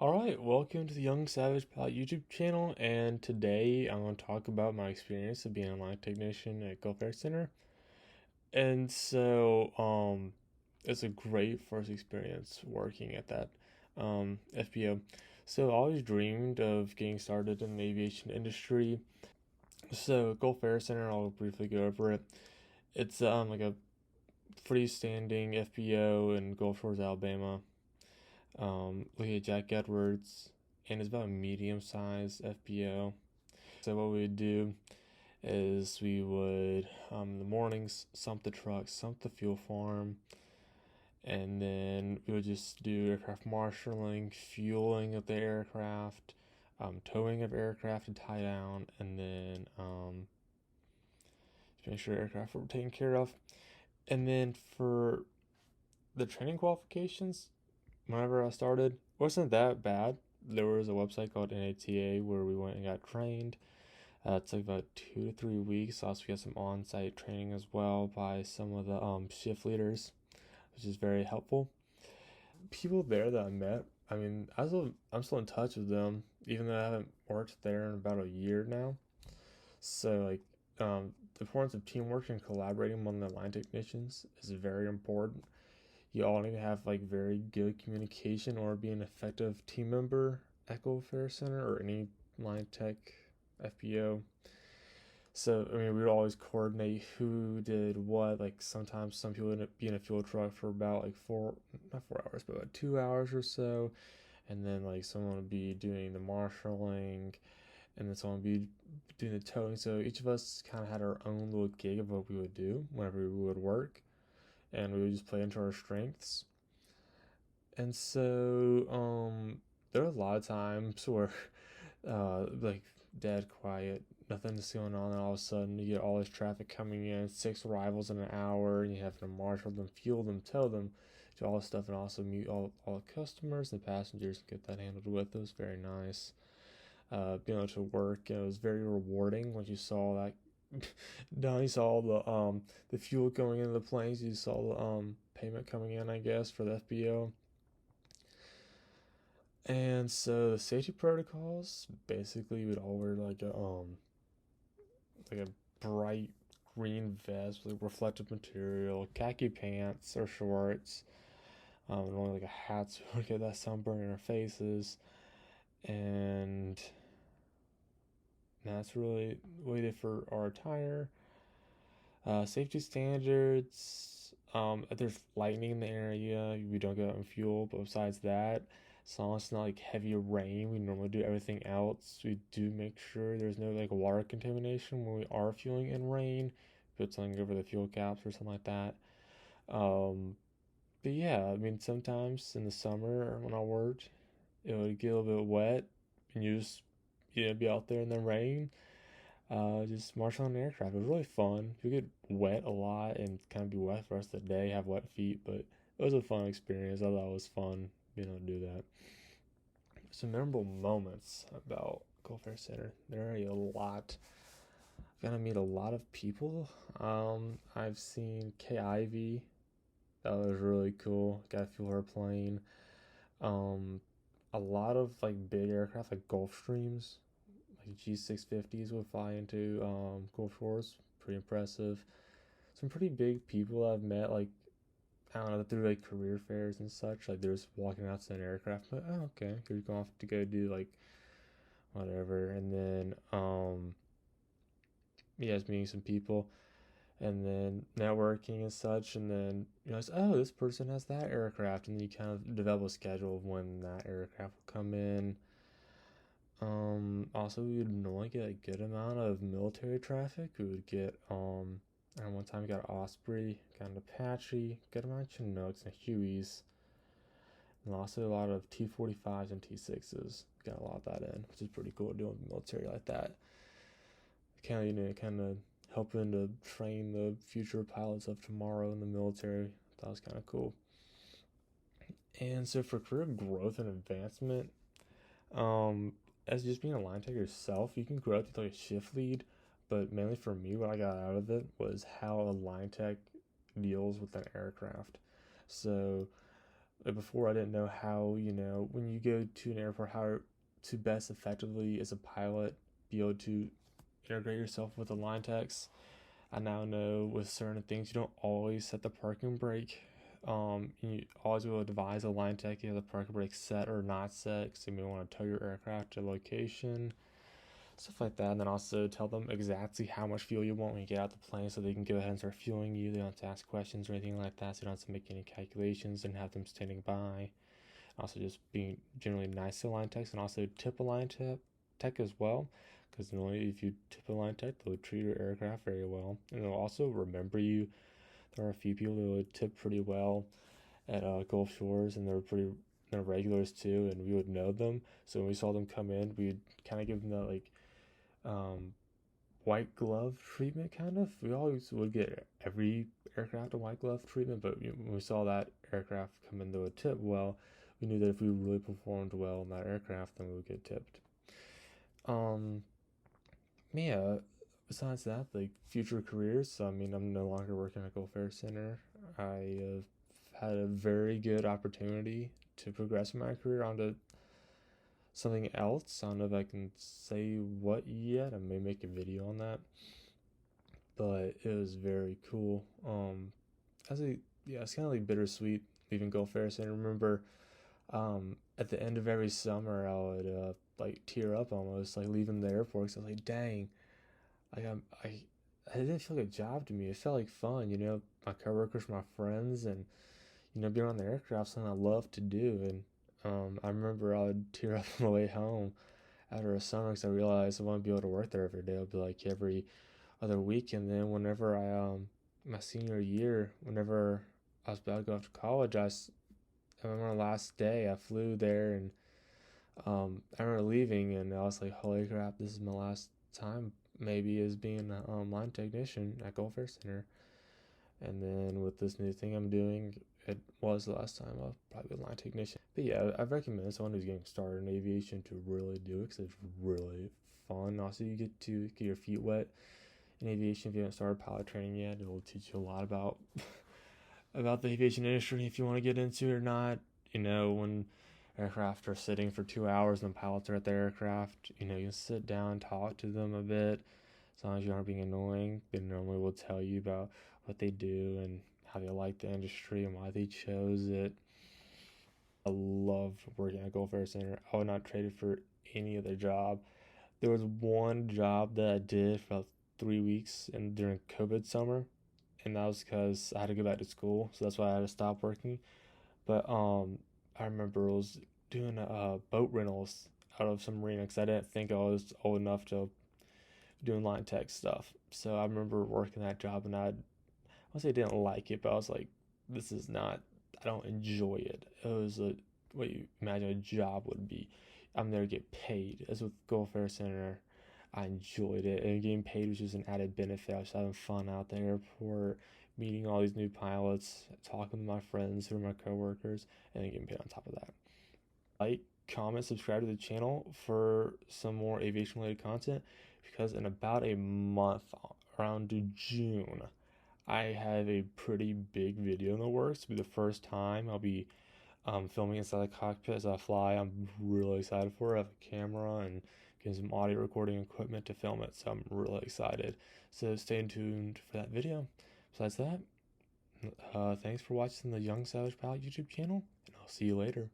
Alright, welcome to the Young Savage Pilot YouTube channel, and today I'm going to talk about my experience of being a line technician at Gulf Air Center. It's a great first experience working at that FBO. So I always dreamed of getting started in the aviation industry. So Gulf Air Center, I'll briefly go over it. It's like a freestanding FBO in Gulf Shores, Alabama. Looking at Jack Edwards, and it's about a medium-sized FBO. So what we would do is we would in the mornings sump the truck, sump the fuel farm, and then we would just do aircraft marshaling, fueling of the aircraft, towing of aircraft to tie down, and then just make sure aircraft were taken care of. And then for the training qualifications, whenever I started, wasn't that bad. There was a website called NATA where we went and got trained. It took about 2 to 3 weeks. Also, we got some on-site training as well by some of the shift leaders, which is very helpful. People there that I met, I mean, I'm still in touch with them, even though I haven't worked there in about a year now. So, the importance of teamwork and collaborating among the line technicians is very important. You all need to have very good communication or be an effective team member at Gulf Air Center or any line tech FBO. So I mean, we would always coordinate who did what. Like sometimes some people would be in a fuel truck for about not 4 hours, but about 2 hours or so, and then someone would be doing the marshaling, and then someone would be doing the towing. So each of us kind of had our own little gig of what we would do whenever we would work, and we would just play into our strengths. And so there were a lot of times where dead quiet, nothing's going on, and all of a sudden you get all this traffic coming in, 6 arrivals in an hour, and you have to marshal them, fuel them, tow them, do all this stuff, and also meet all the customers and passengers and get that handled with. It was very nice. Being able to work, it was very rewarding once you saw that done. You saw the fuel going into the planes. You saw the payment coming in, I guess, for the FBO. And so the safety protocols, basically, we'd all wear like a bright green vest with reflective material, khaki pants or shorts, and only like a hat so we don't get that sunburn in our faces. And that's really what we did for our attire. Safety standards. There's lightning in the area. We don't go out and fuel, but besides that, as long as it's not heavy rain, we normally do everything else. We do make sure there's no water contamination when we are fueling in rain. Put something over the fuel caps or something like that. Um, but yeah, I mean sometimes in the summer when I worked, it would get a little bit wet, and you just be out there in the rain, just marshaling an aircraft. It was really fun. You get wet a lot and kind of be wet for the rest of the day, have wet feet, but it was a fun experience. I thought it was fun being able to do that. Some memorable moments about Gulf Air Center. There are a lot. I've got to meet a lot of people. I've seen Kay Ivy. That was really cool. Got to feel her plane. Um, a lot of big aircraft like Gulfstreams, like G650s would fly into Gulf Shores. Pretty impressive. Some pretty big people I've met, I don't know, through career fairs and such. They're just walking outside an aircraft, but oh, okay, you're going off to go do whatever. And then yeah, just meeting some people, and then networking and such. And then oh, this person has that aircraft, and then you kind of develop a schedule of when that aircraft will come in. Also, we would normally get a good amount of military traffic. We would get and one time we got Osprey, got an Apache, good amount of Chinooks and Hueys, and also a lot of T-45s and T-6s. Got a lot of that in, which is pretty cool doing military like that. Kind of helping to train the future pilots of tomorrow in the military. That was kind of cool. And so for career growth and advancement, as just being a line tech yourself, you can grow up to a shift lead. But mainly for me, what I got out of it was how a line tech deals with an aircraft. So before I didn't know how, when you go to an airport, how to best effectively as a pilot be able to integrate yourself with the line techs. I now know with certain things you don't always set the parking brake. You always will advise a line tech you have the parking brake set or not set because you may want to tow your aircraft to location, stuff like that. And then also tell them exactly how much fuel you want when you get out the plane so they can go ahead and start fueling you. They don't have to ask questions or anything like that, so you don't have to make any calculations and have them standing by. Also, just being generally nice to line techs and also tip a tech as well. Because normally, if you tip a line tech, they'll treat your aircraft very well, and they'll also remember you. There are a few people who would tip pretty well at Gulf Shores, and they're regulars too, and we would know them. So when we saw them come in, we'd kind of give them that like um, white glove treatment. Kind of, we always would get every aircraft a white glove treatment, but when we saw that aircraft come in, they would tip well. We knew that if we really performed well in that aircraft, then we would get tipped. Um, yeah. Besides that, like future careers. So, I mean, I'm no longer working at Gulf Air Center. I have had a very good opportunity to progress in my career onto something else. I don't know if I can say what yet. I may make a video on that, but it was very cool. As a yeah, it's kind of like bittersweet leaving Gulf Air Center. I remember at the end of every summer, I would like tear up almost, like leaving the airport. Cause I was like, dang, like I didn't feel like a job to me. It felt like fun, my coworkers, my friends, and being on the aircraft, something I love to do. And I remember I would tear up on the way home after a summer because I realized I wouldn't be able to work there every day. It'd be like every other week. And then whenever my senior year, whenever I was about to go off to college, I remember my last day, I flew there, and I remember leaving, and I was like, holy crap, this is my last time maybe as being a line technician at Gulf Air Center. And then with this new thing I'm doing, it was the last time I'll probably be a line technician. But yeah, I recommend someone who's getting started in aviation to really do it because it's really fun. Also, you get to get your feet wet in aviation if you haven't started pilot training yet. It will teach you a lot about about the aviation industry if you want to get into it or not. When aircraft are sitting for 2 hours and pilots are at the aircraft, you can sit down, talk to them a bit. As long as you aren't being annoying, they normally will tell you about what they do and how they like the industry and why they chose it. I loved working at Gulf Air Center. I would not trade it for any other job. There was one job that I did for about 3 weeks and during COVID summer, and that was because I had to go back to school, so that's why I had to stop working. But I remember I was doing boat rentals out of some marina because I didn't think I was old enough to doing line tech stuff. So I remember working that job, and I won't say I didn't like it, but I was like, this is not. I don't enjoy it. It was what you imagine a job would be. I'm there to get paid. As with Gulf Air Center, I enjoyed it, and getting paid was just an added benefit. I was having fun out the airport, meeting all these new pilots, talking to my friends who are my coworkers, and then getting paid on top of that. Like, comment, subscribe to the channel for some more aviation related content because in about a month, around June, I have a pretty big video in the works. It'll be the first time I'll be filming inside the cockpit as I fly. I'm really excited for it. I have a camera and getting some audio recording equipment to film it, so I'm really excited. So stay tuned for that video. Besides that, thanks for watching the Young Savage Pilot YouTube channel, and I'll see you later.